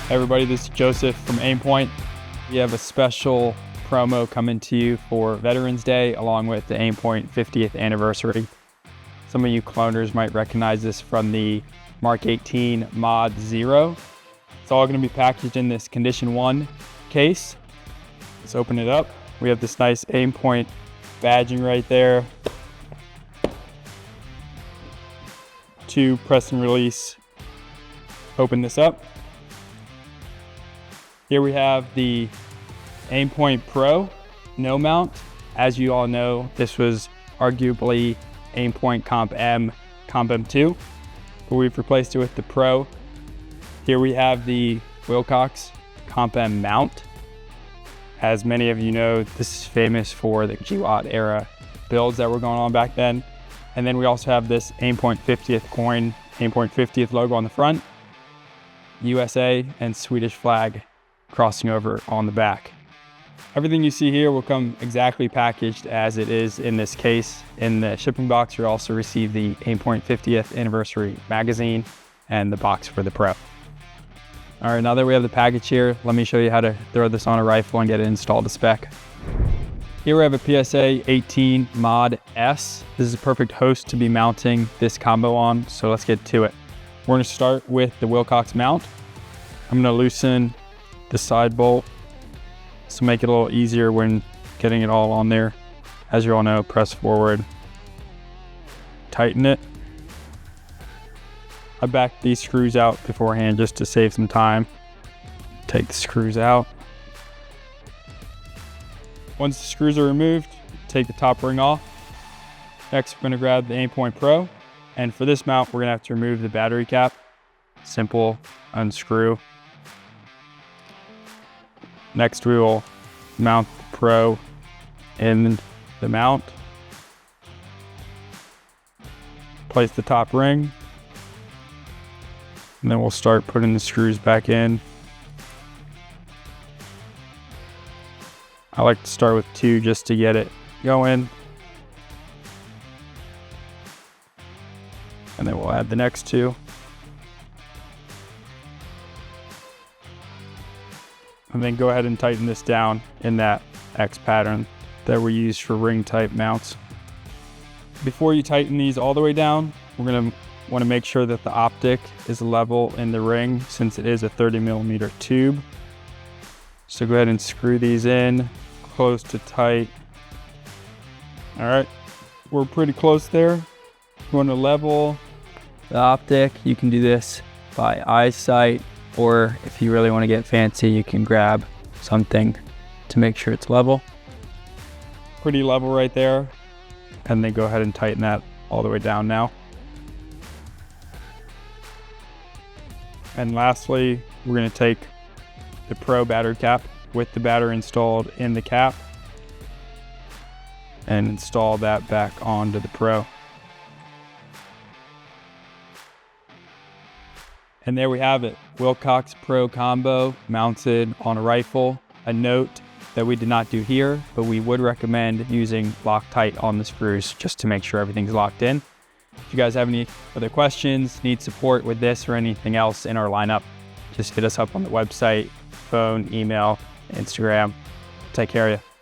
Hey everybody, this is Joseph from Aimpoint. We have a special promo coming to you for Veterans Day along with the Aimpoint 50th anniversary. Some of you cloners might recognize this from the Mark 18 Mod 0. It's all going to be packaged in this Condition 1 case. Let's open it up. We have this nice Aimpoint badging right there. 2 press and release. Open this up. Here we have the Aimpoint PRO no mount. As you all know, this was arguably Aimpoint Comp M, Comp M2, but we've replaced it with the Pro. Here we have the Wilcox Comp M mount. As many of you know, this is famous for the GWAT era builds that were going on back then. And then we also have this Aimpoint 50th coin, Aimpoint 50th logo on the front, USA and Swedish flag crossing over on the back. Everything you see here will come exactly packaged as it is in this case. In the shipping box, you'll also receive the Aimpoint 50th Anniversary magazine and the box for the Pro. All right, now that we have the package here, let me show you how to throw this on a rifle and get it installed to spec. Here we have a PSA 18 Mod S. This is a perfect host to be mounting this combo on, so let's get to it. We're gonna start with the Wilcox mount. I'm gonna loosen the side bolt to make it a little easier when getting it all on there. As you all know, press forward, tighten it. I backed these screws out beforehand just to save some time. Take the screws out. Once the screws are removed, take the top ring off. Next, we're gonna grab the Aimpoint Pro. And for this mount, we're gonna have to remove the battery cap. Simple unscrew. Next, we will mount the Pro in the mount. Place the top ring. And then we'll start putting the screws back in. I like to start with 2 just to get it going. And then we'll add the next 2. And then go ahead and tighten this down in that X pattern that we use for ring type mounts. Before you tighten these all the way down, we're gonna wanna make sure that the optic is level in the ring since it is a 30mm tube. So go ahead and screw these in, close to tight. All right, we're pretty close there. You wanna level the optic. You can do this by eyesight, or if you really want to get fancy, you can grab something to make sure it's level. Pretty level right there. And then go ahead and tighten that all the way down now. And lastly, we're going to take the Pro battery cap with the battery installed in the cap and install that back onto the Pro. And there we have it, Wilcox Pro combo mounted on a rifle. A note that we did not do here, but we would recommend using Loctite on the screws just to make sure everything's locked in. If you guys have any other questions, need support with this or anything else in our lineup, just hit us up on the website, phone, email, Instagram. Take care of you.